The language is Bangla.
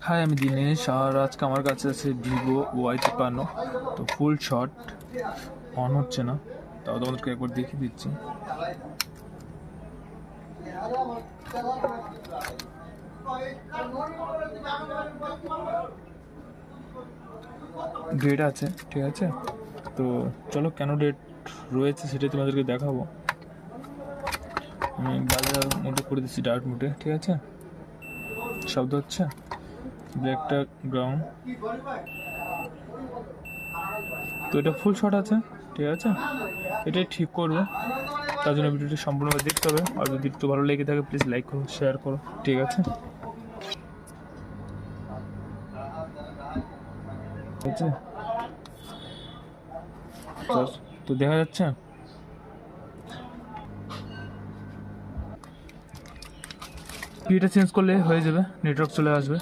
হাই, আমি দিনেশ আর আজকে আমার কাছে আছে ভিভো Y53। তো ফুল শট অন হচ্ছে না, তাও তোমাদেরকে একবার দেখিয়ে দিচ্ছি। ডেট আছে, ঠিক আছে। তো চলো, কেন ডেট রয়েছে সেটাই তোমাদেরকে দেখাবো। আমি বাজার মোডে করে দিচ্ছি, ডার্ক মোডে, ঠিক আছে। শব্দ হচ্ছে ব্ল্যাকটা গ্রাউন্ড। তো এটা ফুল শট আছে, ঠিক আছে। এটাই ঠিক করবো, তার জন্য ভিডিওটি সম্পূর্ণভাবে দেখতে হবে। আর যদি একটু ভালো লেগে থাকে প্লিজ লাইক করো, শেয়ার করো, ঠিক আছে। তো দেখা যাচ্ছে কিটা চেঞ্জ করলে হয়ে যাবে, নেটওয়ার্ক চলে আসবে।